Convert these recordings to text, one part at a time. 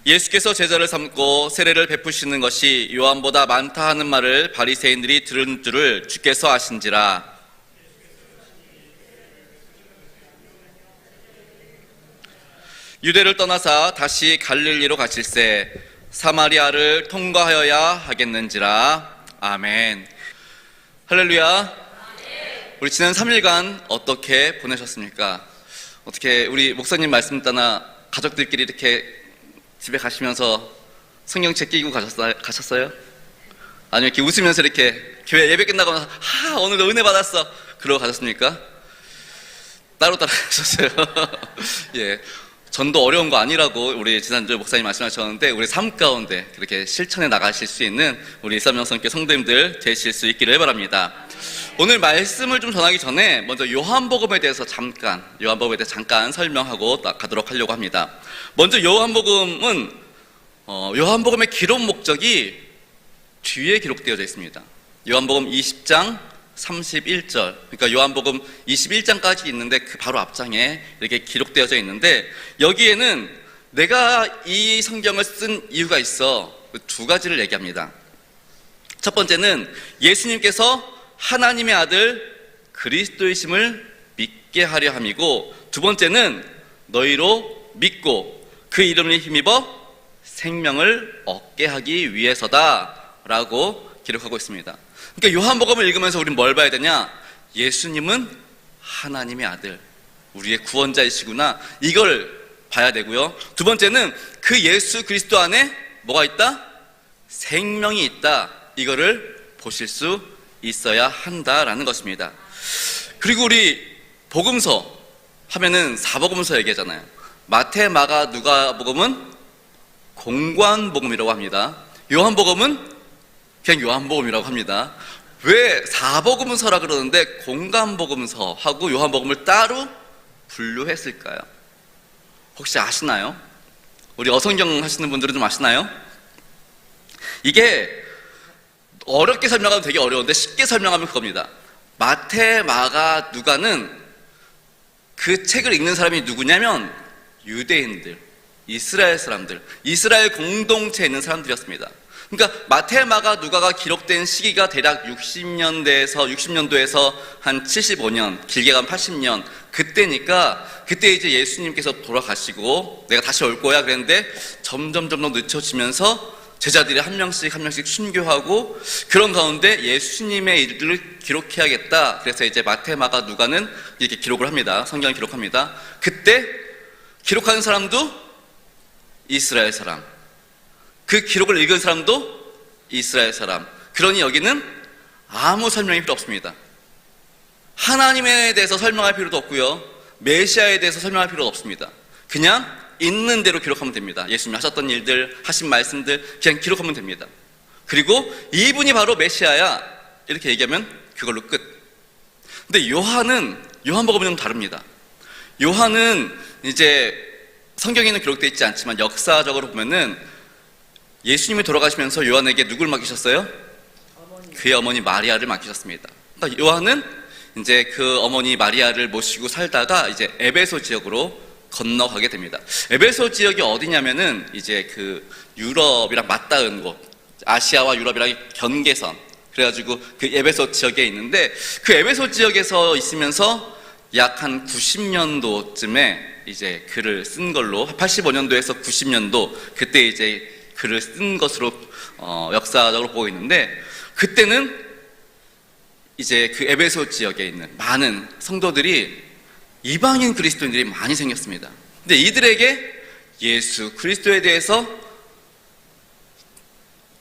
예수께서 제자를 삼고 세례를 베푸시는 것이 요한보다 많다 하는 말을 바리새인들이 들은 줄을 주께서 아신지라. 유대를 떠나사 다시 갈릴리로 가실새 사마리아를 통과하여야 하겠는지라. 아멘. 할렐루야. 우리 지난 3일간 어떻게 보내셨습니까? 어떻게 우리 목사님 말씀 따나 가족들끼리 이렇게 집에 가시면서 성경책 끼고 가셨어요? 아니면 이렇게 웃으면서 이렇게 교회 예배 끝나고 나서 오늘도 은혜 받았어 그러고 가셨습니까? 따로 가셨어요? 예. 전도 어려운 거 아니라고 우리 지난주 목사님 말씀하셨는데 우리 삶 가운데 그렇게 실천해 나가실 수 있는 우리 일삼영성교회 성도님들 되실 수 있기를 바랍니다. 오늘 말씀을 좀 전하기 전에 먼저 요한복음에 대해서 잠깐 설명하고 가도록 하려고 합니다. 먼저 요한복음은 요한복음의 기록 목적이 뒤에 기록되어져 있습니다. 요한복음 20장 31절, 그러니까 요한복음 21장까지 있는데 그 바로 앞장에 이렇게 기록되어져 있는데 여기에는 내가 이 성경을 쓴 이유가 있어. 두 가지를 얘기합니다. 첫 번째는 예수님께서 하나님의 아들 그리스도이심을 믿게 하려 함이고, 두 번째는 너희로 믿고 그 이름을 힘입어 생명을 얻게 하기 위해서다 라고 기록하고 있습니다. 그러니까 요한복음을 읽으면서 우리는 뭘 봐야 되냐? 예수님은 하나님의 아들, 우리의 구원자이시구나, 이걸 봐야 되고요. 두 번째는 그 예수 그리스도 안에 뭐가 있다? 생명이 있다, 이거를 보실 수 있어야 한다라는 것입니다. 그리고 우리 복음서 하면은 사복음서 얘기하잖아요. 마태, 마가, 누가복음은 공관복음이라고 합니다. 요한복음은 그냥 요한복음이라고 합니다. 왜 사복음서라 그러는데 공관복음서하고 요한복음을 따로 분류했을까요? 혹시 아시나요? 우리 어성경 하시는 분들은 좀 아시나요? 이게 어렵게 설명하면 되게 어려운데 쉽게 설명하면 그겁니다. 마태, 마가, 누가는 그 책을 읽는 사람이 누구냐면 유대인들, 이스라엘 사람들, 이스라엘 공동체에 있는 사람들이었습니다. 그러니까 마태, 마가, 누가가 기록된 시기가 대략 60년도에서 한 75년, 길게 가면 80년, 그때니까 그때 이제 예수님께서 돌아가시고 내가 다시 올 거야 그랬는데 점점 늦춰지면서 제자들이 한 명씩 순교하고, 그런 가운데 예수님의 일들을 기록해야겠다. 그래서 이제 마태, 마가, 누가는 이렇게 기록을 합니다. 성경을 기록합니다. 그때 기록하는 사람도 이스라엘 사람, 그 기록을 읽은 사람도 이스라엘 사람. 그러니 여기는 아무 설명이 필요 없습니다. 하나님에 대해서 설명할 필요도 없고요, 메시아에 대해서 설명할 필요도 없습니다. 그냥 있는 대로 기록하면 됩니다. 예수님이 하셨던 일들, 하신 말씀들 그냥 기록하면 됩니다. 그리고 이분이 바로 메시아야, 이렇게 얘기하면 그걸로 끝. 근데 요한복음은 좀 다릅니다. 요한은 이제 성경에는 기록되어 있지 않지만 역사적으로 보면은 예수님이 돌아가시면서 요한에게 누굴 맡기셨어요? 그의 어머니 마리아를 맡기셨습니다. 그러니까 요한은 이제 그 어머니 마리아를 모시고 살다가 이제 에베소 지역으로 건너가게 됩니다. 에베소 지역이 어디냐면은 이제 그 유럽이랑 맞닿은 곳, 아시아와 유럽이랑 경계선, 그래가지고 그 에베소 지역에 있는데, 그 에베소 지역에서 있으면서 약 한 90년도쯤에 이제 글을 쓴 걸로, 85년도에서 90년도 그때 이제 글을 쓴 것으로 역사적으로 보고 있는데, 그때는 이제 그 에베소 지역에 있는 많은 성도들이 이방인 그리스도인들이 많이 생겼습니다. 근데 이들에게 예수 그리스도에 대해서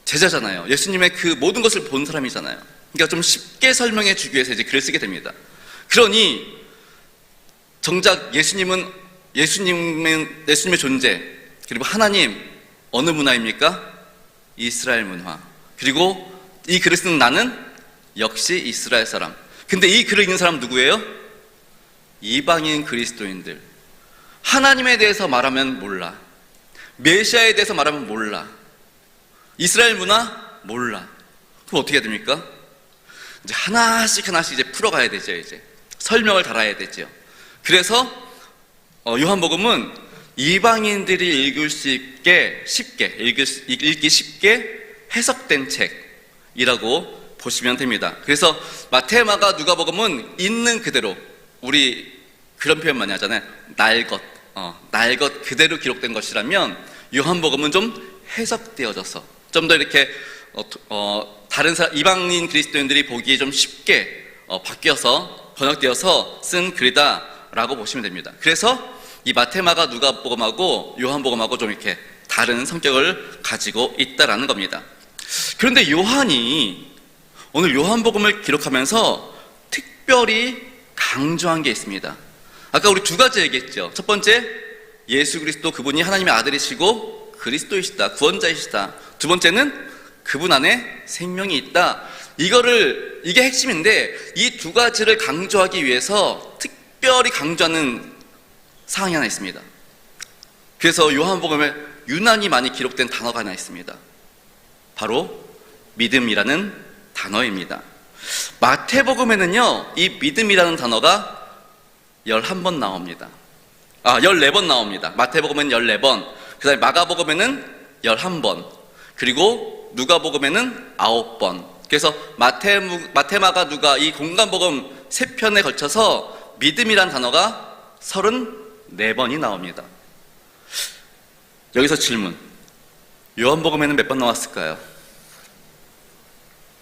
제자잖아요. 예수님의 그 모든 것을 본 사람이잖아요. 그러니까 좀 쉽게 설명해 주기 위해서 이제 글을 쓰게 됩니다. 그러니 정작 예수님의 존재, 그리고 하나님 어느 문화입니까? 이스라엘 문화. 그리고 이 글을 쓰는 나는 역시 이스라엘 사람. 근데 이 글을 읽는 사람은 누구예요? 이방인 그리스도인들. 하나님에 대해서 말하면 몰라, 메시아에 대해서 말하면 몰라, 이스라엘 문화 몰라. 그럼 어떻게 해야 됩니까? 이제 하나씩 이제 풀어가야 되죠. 이제 설명을 달아야 되죠. 그래서 요한복음은 이방인들이 읽을 수 있게 읽기 쉽게 해석된 책이라고 보시면 됩니다. 그래서 마태, 마가, 누가복음은 있는 그대로, 우리 그런 표현 많이 하잖아요. 날 것 그대로 기록된 것이라면 요한복음은 좀 해석되어져서 좀 더 이렇게 다른 이방인 그리스도인들이 보기에 좀 쉽게 바뀌어서 번역되어서 쓴 글이다라고 보시면 됩니다. 그래서 이 마태, 마가, 누가복음하고 요한복음하고 좀 이렇게 다른 성격을 가지고 있다라는 겁니다. 그런데 요한이 오늘 요한복음을 기록하면서 특별히 강조한 게 있습니다. 아까 우리 두 가지 얘기했죠. 첫 번째, 예수 그리스도 그분이 하나님의 아들이시고 그리스도이시다, 구원자이시다. 두 번째는 그분 안에 생명이 있다. 이게 핵심인데 이 두 가지를 강조하기 위해서 특별히 강조하는 사항이 하나 있습니다. 그래서 요한복음에 유난히 많이 기록된 단어가 하나 있습니다. 바로 믿음이라는 단어입니다. 마태복음에는요, 이 믿음이라는 단어가 11번 나옵니다. 14번 나옵니다. 마태복음은 14번, 그 다음에 마가복음에는 11번, 그리고 누가복음에는 9번. 그래서 마태, 마가, 누가 이 공간복음 3편에 걸쳐서 믿음이란 단어가 34번이 나옵니다. 여기서 질문. 요한복음에는 몇 번 나왔을까요?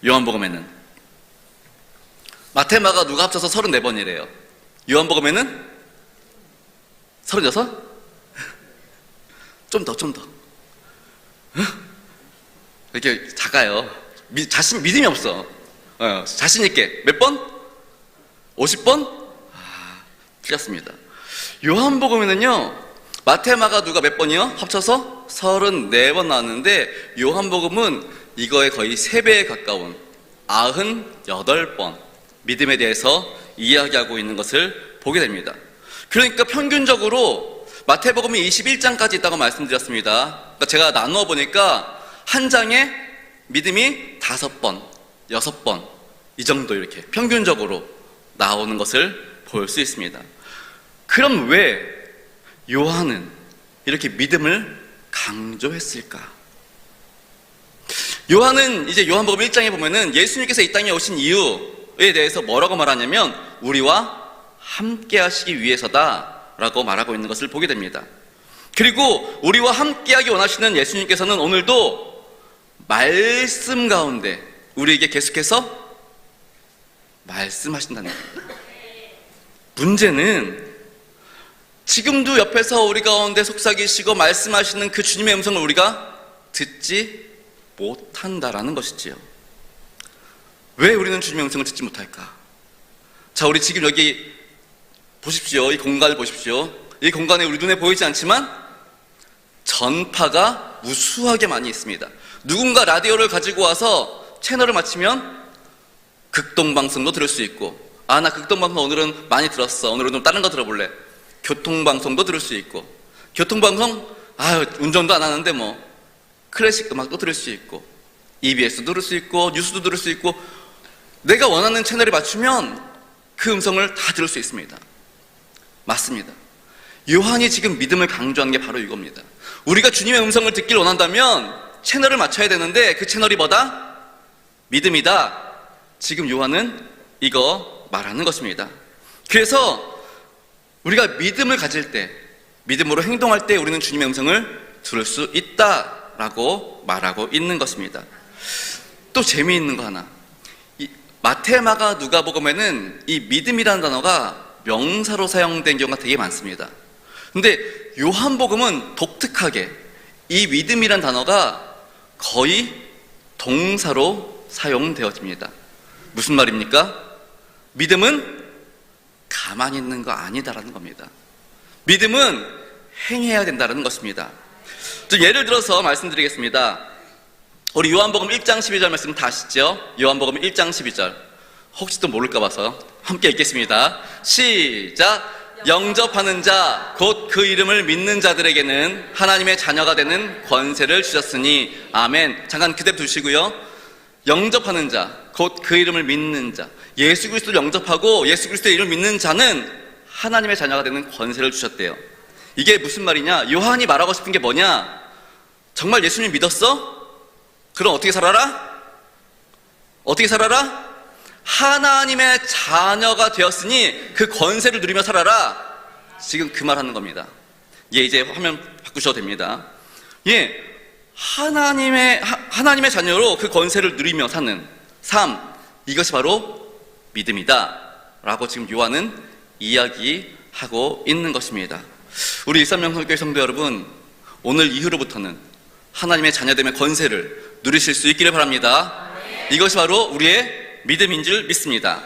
요한복음에는 마태, 마가, 누가 합쳐서 34번이래요. 요한복음에는 36? 좀 더. 이렇게 작아요. 믿음이 없어. 자신 있게. 몇 번? 50번? 틀렸습니다. 요한복음에는요, 마태, 마가, 누가 몇 번이요? 합쳐서 34번 나왔는데, 요한복음은 이거에 거의 3배에 가까운 98번 믿음에 대해서 이야기하고 있는 것을 보게 됩니다. 그러니까 평균적으로 마태복음이 21장까지 있다고 말씀드렸습니다. 그러니까 제가 나누어 보니까 한 장에 믿음이 5번, 6번 이 정도 이렇게 평균적으로 나오는 것을 볼 수 있습니다. 그럼 왜 요한은 이렇게 믿음을 강조했을까? 요한은 이제 요한복음 1장에 보면은 예수님께서 이 땅에 오신 이유에 대해서 뭐라고 말하냐면 우리와 함께 하시기 위해서다 라고 말하고 있는 것을 보게 됩니다. 그리고 우리와 함께 하기 원하시는 예수님께서는 오늘도 말씀 가운데 우리에게 계속해서 말씀하신다는 겁니다. 문제는 지금도 옆에서 우리 가운데 속삭이시고 말씀하시는 그 주님의 음성을 우리가 듣지 못한다라는 것이지요. 왜 우리는 주님의 음성을 듣지 못할까? 자, 우리 지금 여기 보십시오. 이 공간을 보십시오. 이 공간에 우리 눈에 보이지 않지만 전파가 무수하게 많이 있습니다. 누군가 라디오를 가지고 와서 채널을 맞추면 극동방송도 들을 수 있고, 나 극동방송 오늘은 많이 들었어. 오늘은 좀 다른 거 들어볼래. 교통방송도 들을 수 있고, 교통방송 운전도 안 하는데 뭐 클래식 음악도 들을 수 있고, EBS도 들을 수 있고, 뉴스도 들을 수 있고, 내가 원하는 채널에 맞추면 그 음성을 다 들을 수 있습니다. 맞습니다. 요한이 지금 믿음을 강조하는 게 바로 이겁니다. 우리가 주님의 음성을 듣길 원한다면 채널을 맞춰야 되는데 그 채널이 뭐다? 믿음이다. 지금 요한은 이거 말하는 것입니다. 그래서 우리가 믿음을 가질 때, 믿음으로 행동할 때 우리는 주님의 음성을 들을 수 있다라고 말하고 있는 것입니다. 또 재미있는 거 하나. 마태, 마가, 누가복음에는 이 믿음이라는 단어가 명사로 사용된 경우가 되게 많습니다. 근데 요한복음은 독특하게 이 믿음이라는 단어가 거의 동사로 사용되어집니다. 무슨 말입니까? 믿음은 가만히 있는 거 아니다라는 겁니다. 믿음은 행해야 된다는 것입니다. 예를 들어서 말씀드리겠습니다. 우리 요한복음 1장 12절 말씀 다 아시죠? 요한복음 1장 12절. 혹시 또 모를까 봐서 함께 읽겠습니다. 시작! 영접하는 자, 곧 그 이름을 믿는 자들에게는 하나님의 자녀가 되는 권세를 주셨으니 아멘. 잠깐 그대로 두시고요. 영접하는 자, 곧 그 이름을 믿는 자, 예수 그리스도를 영접하고 예수 그리스도의 이름을 믿는 자는 하나님의 자녀가 되는 권세를 주셨대요. 이게 무슨 말이냐? 요한이 말하고 싶은 게 뭐냐? 정말 예수님 믿었어? 그럼 어떻게 살아라? 어떻게 살아라? 하나님의 자녀가 되었으니 그 권세를 누리며 살아라. 지금 그 말 하는 겁니다. 예, 이제 화면 바꾸셔도 됩니다. 예, 하나님의 자녀로 그 권세를 누리며 사는 삶, 이것이 바로 믿음이다 라고 지금 요한은 이야기하고 있는 것입니다. 우리 일산명성교회 성도 여러분, 오늘 이후로부터는 하나님의 자녀됨의 권세를 누리실 수 있기를 바랍니다. 이것이 바로 우리의 믿음인 줄 믿습니다.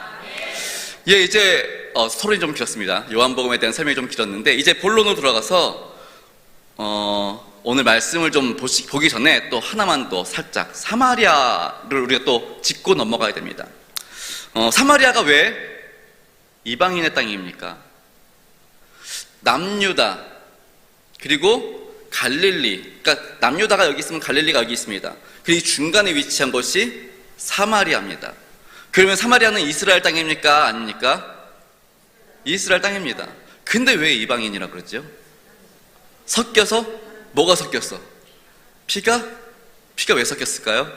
예, 이제 서론이 좀 길었습니다. 요한복음에 대한 설명이 좀 길었는데, 이제 본론으로 들어가서 오늘 말씀을 좀 보기 전에 또 하나만 또 살짝 사마리아를 우리가 또 짚고 넘어가야 됩니다. 사마리아가 왜 이방인의 땅입니까? 남유다 그리고 갈릴리, 그러니까 남유다가 여기 있으면 갈릴리가 여기 있습니다. 그리고 중간에 위치한 곳이 사마리아입니다. 그러면 사마리아는 이스라엘 땅입니까? 아닙니까? 이스라엘 땅입니다. 근데 왜 이방인이라 그러죠? 섞여서? 뭐가 섞였어? 피가 왜 섞였을까요?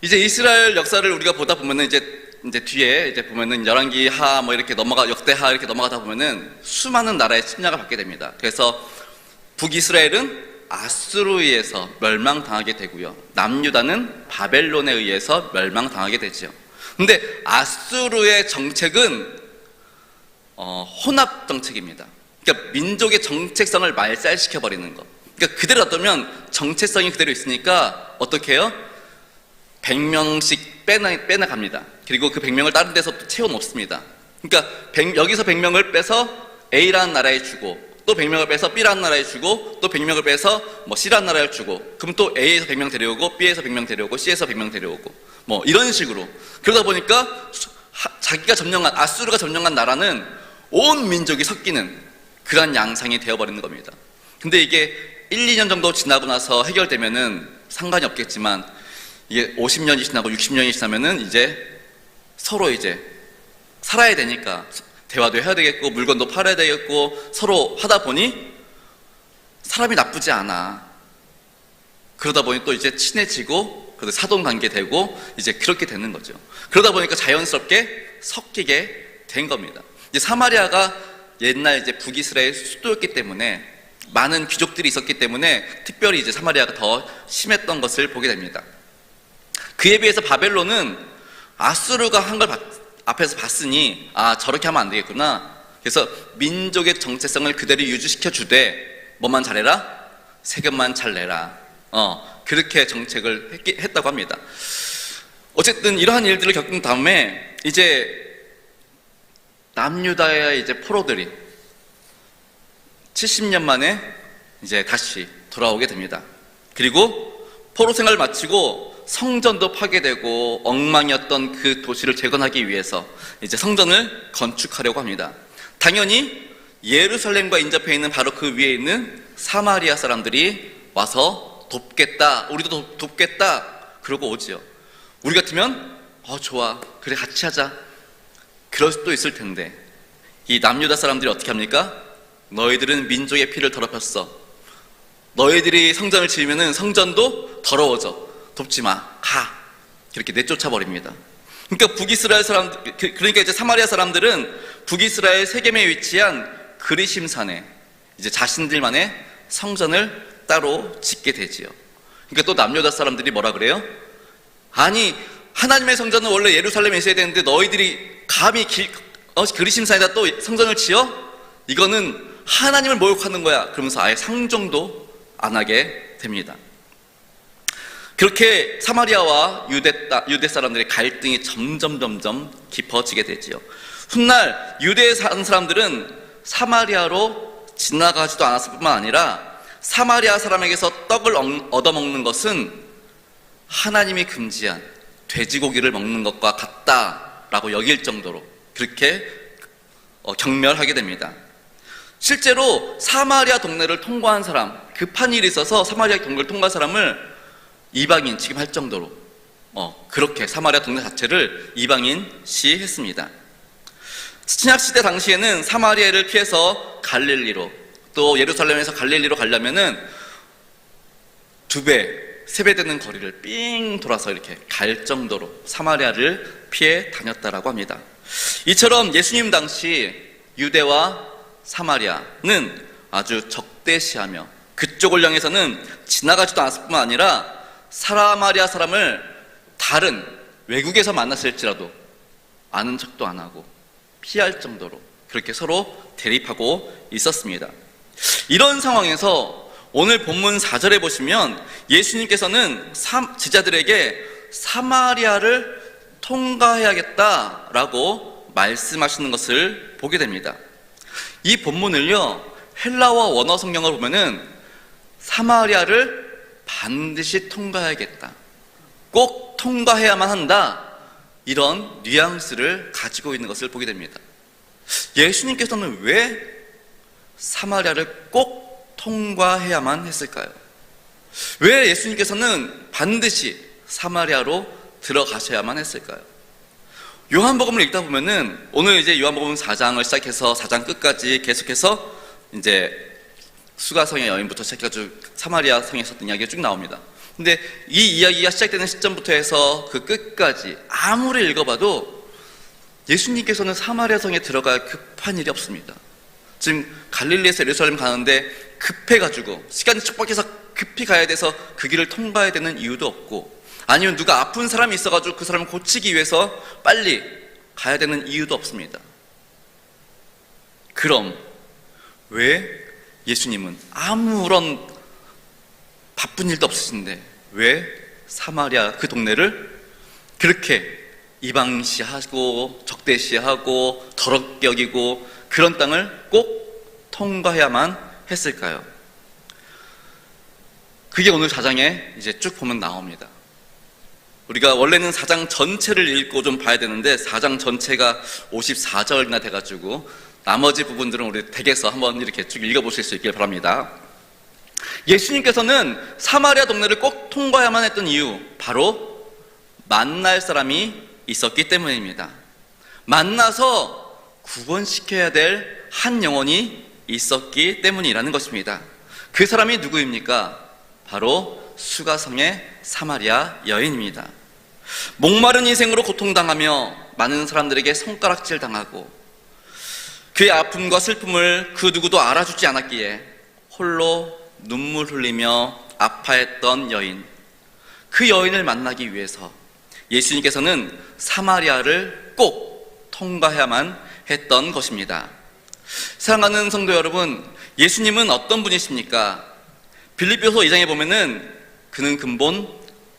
이제 이스라엘 역사를 우리가 보다 보면은 이제 뒤에 이제 보면은 열왕기하 뭐 이렇게 역대하 이렇게 넘어가다 보면은 수많은 나라의 침략을 받게 됩니다. 그래서 북이스라엘은 아수르에 의해서 멸망당하게 되고요. 남유다는 바벨론에 의해서 멸망당하게 되죠. 근데 아수르의 정책은 혼합 정책입니다. 그러니까 민족의 정체성을 말살시켜버리는 것. 그러니까 그대로 놔두면 정체성이 그대로 있으니까 어떻게 해요? 100명씩 빼나갑니다. 그리고 그 100명을 다른 데서 또 채워놓습니다. 그러니까 여기서 100명을 빼서 A라는 나라에 주고, 또 100명을 빼서 B라는 나라에 주고, 또 100명을 빼서 뭐 C라는 나라에 주고, 그럼 또 A에서 100명 데려오고, B에서 100명 데려오고, C에서 100명 데려오고, 뭐 이런 식으로. 그러다 보니까 자기가 점령한, 아수르가 점령한 나라는 온 민족이 섞이는 그런 양상이 되어버리는 겁니다. 근데 이게 1, 2년 정도 지나고 나서 해결되면은 상관이 없겠지만, 이게 50년이 지나고 60년이 지나면은 이제 서로 이제 살아야 되니까 대화도 해야 되겠고 물건도 팔아야 되겠고 서로 하다 보니 사람이 나쁘지 않아. 그러다 보니 또 이제 친해지고 그래도 사돈관계 되고 이제 그렇게 되는 거죠. 그러다 보니까 자연스럽게 섞이게 된 겁니다. 이제 사마리아가 옛날 이제 북이스라엘 수도였기 때문에 많은 귀족들이 있었기 때문에 특별히 이제 사마리아가 더 심했던 것을 보게 됩니다. 그에 비해서 바벨론은 아수르가 한 걸 앞에서 봤으니 저렇게 하면 안 되겠구나. 그래서 민족의 정체성을 그대로 유지시켜 주되 뭐만 잘해라? 세금만 잘 내라. 그렇게 정책을 했다고 합니다. 어쨌든 이러한 일들을 겪은 다음에 이제 남유다의 이제 포로들이 70년 만에 이제 다시 돌아오게 됩니다. 그리고 포로 생활을 마치고 성전도 파괴되고 엉망이었던 그 도시를 재건하기 위해서 이제 성전을 건축하려고 합니다. 당연히 예루살렘과 인접해 있는 바로 그 위에 있는 사마리아 사람들이 와서 돕겠다, 우리도 돕겠다 그러고 오지요. 우리 같으면 좋아, 그래 같이 하자 그럴 수도 있을 텐데 이 남유다 사람들이 어떻게 합니까? 너희들은 민족의 피를 더럽혔어. 너희들이 성전을 지으면 성전도 더러워져. 돕지 마. 가. 그렇게 내쫓아 버립니다. 그러니까 북이스라엘 사람들, 그러니까 이제 사마리아 사람들은 북이스라엘 세겜에 위치한 그리심산에 이제 자신들만의 성전을 따로 짓게 되지요. 그러니까 또 남유다 사람들이 뭐라 그래요? 아니, 하나님의 성전은 원래 예루살렘에 있어야 되는데 너희들이 감히 그리심산에다 또 성전을 지어? 이거는 하나님을 모욕하는 거야. 그러면서 아예 상종도 안 하게 됩니다. 그렇게 사마리아와 유대 사람들의 갈등이 점점 깊어지게 되지요. 훗날 유대에 사는 사람들은 사마리아로 지나가지도 않았을 뿐만 아니라 사마리아 사람에게서 떡을 얻어먹는 것은 하나님이 금지한 돼지고기를 먹는 것과 같다라고 여길 정도로 그렇게 경멸하게 됩니다. 실제로 사마리아 동네를 통과한 사람, 급한 일이 있어서 사마리아 동네를 통과한 사람을 이방인 취급할 정도로 그렇게 사마리아 동네 자체를 이방인 시했습니다. 신약시대 당시에는 사마리아를 피해서 갈릴리로, 또 예루살렘에서 갈릴리로 가려면은 2배, 3배 되는 거리를 삥 돌아서 이렇게 갈 정도로 사마리아를 피해 다녔다라고 합니다. 이처럼 예수님 당시 유대와 사마리아는 아주 적대시하며 그쪽을 향해서는 지나가지도 않았을 뿐만 아니라 사마리아 사람을 다른 외국에서 만났을지라도 아는 척도 안 하고 피할 정도로 그렇게 서로 대립하고 있었습니다. 이런 상황에서 오늘 본문 4절에 보시면 예수님께서는 제자들에게 사마리아를 통과해야겠다라고 말씀하시는 것을 보게 됩니다. 이 본문을요, 헬라어 원어 성경을 보면은 사마리아를 반드시 통과해야겠다, 꼭 통과해야만 한다, 이런 뉘앙스를 가지고 있는 것을 보게 됩니다. 예수님께서는 왜 사마리아를 꼭 통과해야만 했을까요? 왜 예수님께서는 반드시 사마리아로 들어가셔야만 했을까요? 요한복음을 읽다 보면은 오늘 이제 요한복음 4장을 시작해서 4장 끝까지 계속해서 이제 수가성의 여인부터 시작해가지고 사마리아 성에 있었던 이야기가 쭉 나옵니다. 근데 이 이야기가 시작되는 시점부터 해서 그 끝까지 아무리 읽어봐도 예수님께서는 사마리아 성에 들어갈 급한 일이 없습니다. 지금 갈릴리에서 예루살렘 가는데 급해가지고 시간이 촉박해서 급히 가야 돼서 그 길을 통과해야 되는 이유도 없고, 아니면 누가 아픈 사람이 있어가지고 그 사람을 고치기 위해서 빨리 가야 되는 이유도 없습니다. 그럼 왜 예수님은 아무런 바쁜 일도 없으신데 왜 사마리아 그 동네를 그렇게 이방시하고 적대시하고 더럽게 여기고 그런 땅을 꼭 통과해야만 했을까요? 그게 오늘 4장에 이제 쭉 보면 나옵니다. 우리가 원래는 4장 전체를 읽고 좀 봐야 되는데 4장 전체가 54절이나 돼가지고 나머지 부분들은 우리 댁에서 한번 이렇게 쭉 읽어보실 수 있길 바랍니다. 예수님께서는 사마리아 동네를 꼭 통과해야만 했던 이유, 바로 만날 사람이 있었기 때문입니다. 만나서 구원시켜야 될 한 영혼이 있었기 때문이라는 것입니다. 그 사람이 누구입니까? 바로 수가성의 사마리아 여인입니다. 목마른 인생으로 고통당하며 많은 사람들에게 손가락질 당하고 그의 아픔과 슬픔을 그 누구도 알아주지 않았기에 홀로 눈물 흘리며 아파했던 여인, 그 여인을 만나기 위해서 예수님께서는 사마리아를 꼭 통과해야만 했던 것입니다. 사랑하는 성도 여러분, 예수님은 어떤 분이십니까? 빌립보서 2장에 보면은 그는 근본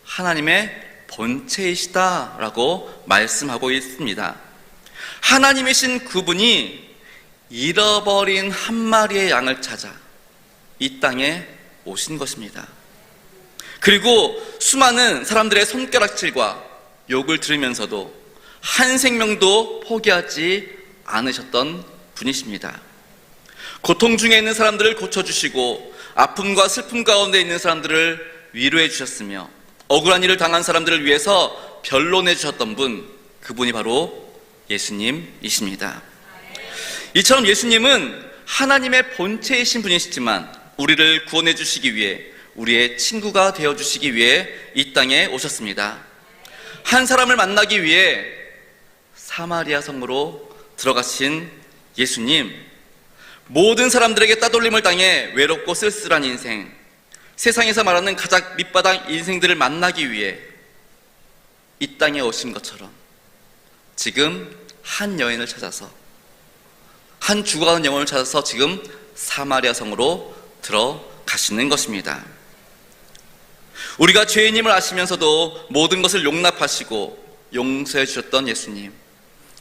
하나님의 본체이시다라고 말씀하고 있습니다. 하나님이신 그분이 잃어버린 한 마리의 양을 찾아 이 땅에 오신 것입니다. 그리고 수많은 사람들의 손가락질과 욕을 들으면서도 한 생명도 포기하지 않으셨던 분이십니다. 고통 중에 있는 사람들을 고쳐주시고 아픔과 슬픔 가운데 있는 사람들을 위로해 주셨으며 억울한 일을 당한 사람들을 위해서 변론해 주셨던 분, 그분이 바로 예수님이십니다. 이처럼 예수님은 하나님의 본체이신 분이시지만 우리를 구원해 주시기 위해, 우리의 친구가 되어 주시기 위해 이 땅에 오셨습니다. 한 사람을 만나기 위해 사마리아 성으로 들어가신 예수님, 모든 사람들에게 따돌림을 당해 외롭고 쓸쓸한 인생, 세상에서 말하는 가장 밑바닥 인생들을 만나기 위해 이 땅에 오신 것처럼 지금 한 여인을 찾아서, 한 죽어가는 영혼을 찾아서 지금 사마리아 성으로 들어가시는 것입니다. 우리가 죄인임을 아시면서도 모든 것을 용납하시고 용서해 주셨던 예수님,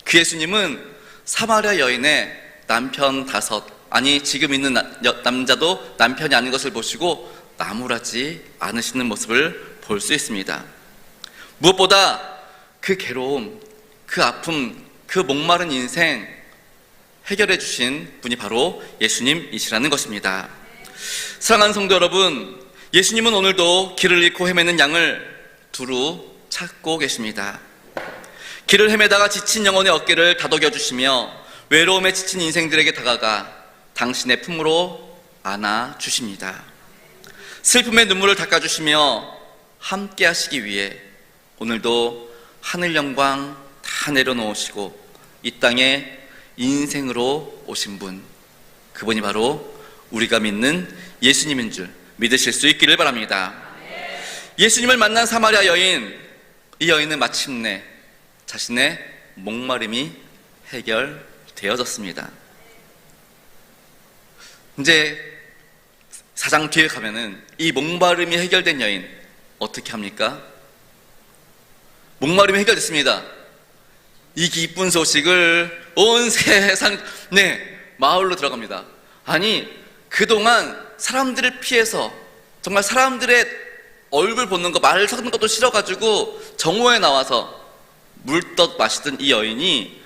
그 예수님은 사마리아 여인의 남편 5, 아니 지금 있는 남자도 남편이 아닌 것을 보시고 나무라지 않으시는 모습을 볼 수 있습니다. 무엇보다 그 괴로움, 그 아픔, 그 목마른 인생 해결해 주신 분이 바로 예수님이시라는 것입니다. 사랑하는 성도 여러분, 예수님은 오늘도 길을 잃고 헤매는 양을 두루 찾고 계십니다. 길을 헤매다가 지친 영혼의 어깨를 다독여 주시며 외로움에 지친 인생들에게 다가가 당신의 품으로 안아주십니다. 슬픔의 눈물을 닦아주시며 함께 하시기 위해 오늘도 하늘 영광 다 내려놓으시고 이 땅에 인생으로 오신 분, 그분이 바로 우리가 믿는 예수님인 줄 믿으실 수 있기를 바랍니다. 예수님을 만난 사마리아 여인, 이 여인은 마침내 자신의 목마름이 해결되어졌습니다. 이제 4장 뒤에 가면은 이 목마름이 해결된 여인 어떻게 합니까? 목마름이 해결됐습니다. 이 기쁜 소식을 온 세상 마을로 들어갑니다. 아니, 그동안 사람들을 피해서 정말 사람들의 얼굴 보는 거, 말 섞는 것도 싫어가지고 정오에 나와서 물떡 마시던 이 여인이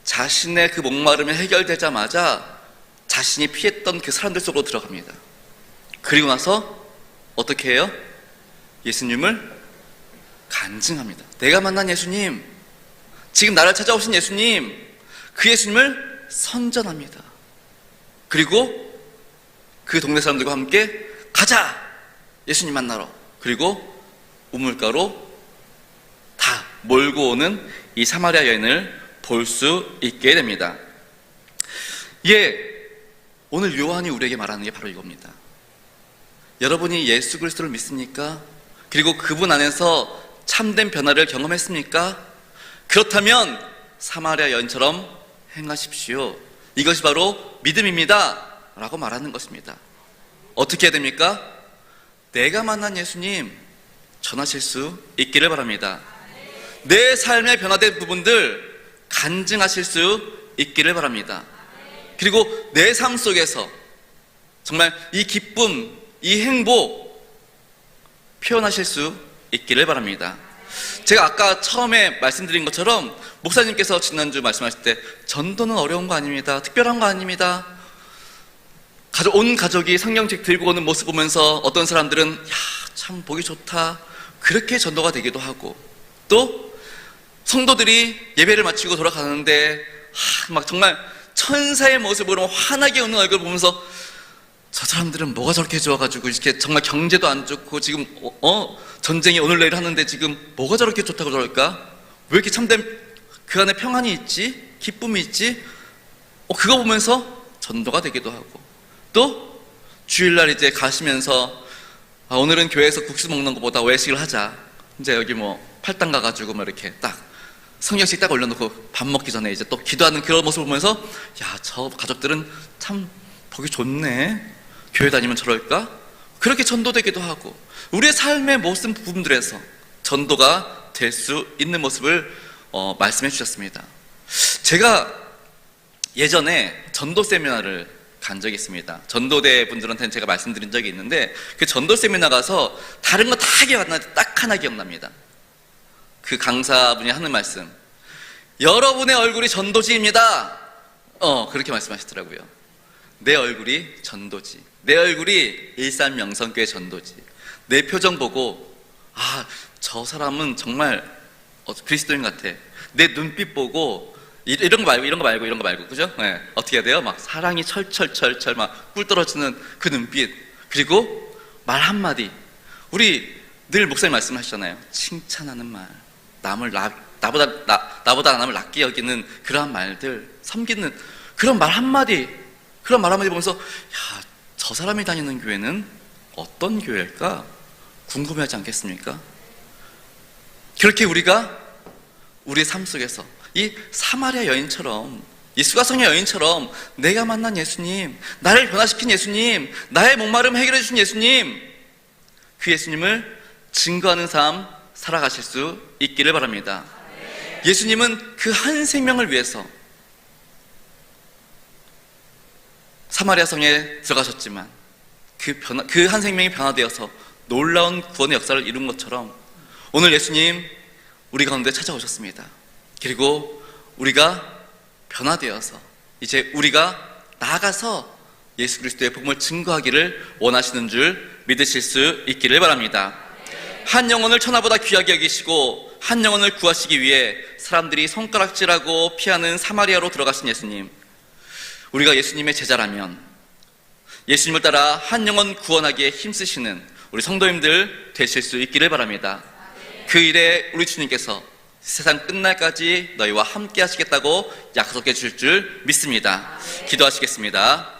자신의 그 목마름이 해결되자마자 자신이 피했던 그 사람들 속으로 들어갑니다. 그리고 나서 어떻게 해요? 예수님을 간증합니다. 내가 만난 예수님, 지금 나를 찾아오신 예수님, 그 예수님을 선전합니다. 그리고 그 동네 사람들과 함께 가자! 예수님 만나러. 그리고 우물가로 다 몰고 오는 이 사마리아 여인을 볼 수 있게 됩니다. 오늘 요한이 우리에게 말하는 게 바로 이겁니다. 여러분이 예수 그리스도를 믿습니까? 그리고 그분 안에서 참된 변화를 경험했습니까? 그렇다면 사마리아 여인처럼 행하십시오. 이것이 바로 믿음입니다 라고 말하는 것입니다. 어떻게 해야 됩니까? 내가 만난 예수님 전하실 수 있기를 바랍니다. 내 삶에 변화된 부분들 간증하실 수 있기를 바랍니다. 그리고 내 삶 속에서 정말 이 기쁨, 이 행복 표현하실 수 있기를 바랍니다. 제가 아까 처음에 말씀드린 것처럼 목사님께서 지난주 말씀하실 때 전도는 어려운 거 아닙니다. 특별한 거 아닙니다. 온 가족이 성경책 들고 오는 모습 보면서 어떤 사람들은 참 보기 좋다, 그렇게 전도가 되기도 하고, 또 성도들이 예배를 마치고 돌아가는데 막 정말 천사의 모습으로 환하게 웃는 얼굴을 보면서 저 사람들은 뭐가 저렇게 좋아가지고 이렇게 정말 경제도 안 좋고 지금 전쟁이 오늘 내일 하는데 지금 뭐가 저렇게 좋다고 저럴까? 왜 이렇게 참된 그 안에 평안이 있지? 기쁨이 있지? 그거 보면서 전도가 되기도 하고, 또 주일날 이제 가시면서 오늘은 교회에서 국수 먹는 것보다 외식을 하자. 이제 여기 팔당 가가지고 이렇게 딱 성경책 딱 올려놓고 밥 먹기 전에 이제 또 기도하는 그런 모습을 보면서 저 가족들은 참 보기 좋네. 교회 다니면 저럴까? 그렇게 전도되기도 하고, 우리의 삶의 모든 부분들에서 전도가 될 수 있는 모습을 말씀해 주셨습니다. 제가 예전에 전도 세미나를 간 적이 있습니다. 전도대 분들한테는 제가 말씀드린 적이 있는데, 그 전도 세미나 가서 다른 거 다 기억나는데 딱 하나 기억납니다. 그 강사분이 하는 말씀, 여러분의 얼굴이 전도지입니다. 그렇게 말씀하시더라고요. 내 얼굴이 전도지, 내 얼굴이 일산명성교회 전도지. 내 표정 보고 저 사람은 정말 그리스도인 같아. 내 눈빛 보고 이런 거 말고 그죠? 어떻게 해야 돼요? 막 사랑이 철철 막 꿀 떨어지는 그 눈빛, 그리고 말 한마디. 우리 늘 목사님 말씀하시잖아요. 칭찬하는 말, 나보다 남을 낫게 여기는 그러한 말들, 섬기는 그런 말 한마디 보면서 저 사람이 다니는 교회는 어떤 교회일까 궁금해하지 않겠습니까? 그렇게 우리가 우리의 삶 속에서 이 사마리아 여인처럼, 이 수가성의 여인처럼 내가 만난 예수님, 나를 변화시킨 예수님, 나의 목마름 해결해 주신 예수님, 그 예수님을 증거하는 삶 살아가실 수 있기를 바랍니다. 예수님은 그 한 생명을 위해서 사마리아 성에 들어가셨지만 그 한 생명이 변화되어서 놀라운 구원의 역사를 이룬 것처럼 오늘 예수님 우리 가운데 찾아오셨습니다. 그리고 우리가 변화되어서 이제 우리가 나아가서 예수 그리스도의 복음을 증거하기를 원하시는 줄 믿으실 수 있기를 바랍니다. 한 영혼을 천하보다 귀하게 여기시고 한 영혼을 구하시기 위해 사람들이 손가락질하고 피하는 사마리아로 들어가신 예수님, 우리가 예수님의 제자라면 예수님을 따라 한 영혼 구원하기에 힘쓰시는 우리 성도님들 되실 수 있기를 바랍니다. 그 일에 우리 주님께서 세상 끝날까지 너희와 함께 하시겠다고 약속해 줄 믿습니다. 기도하시겠습니다.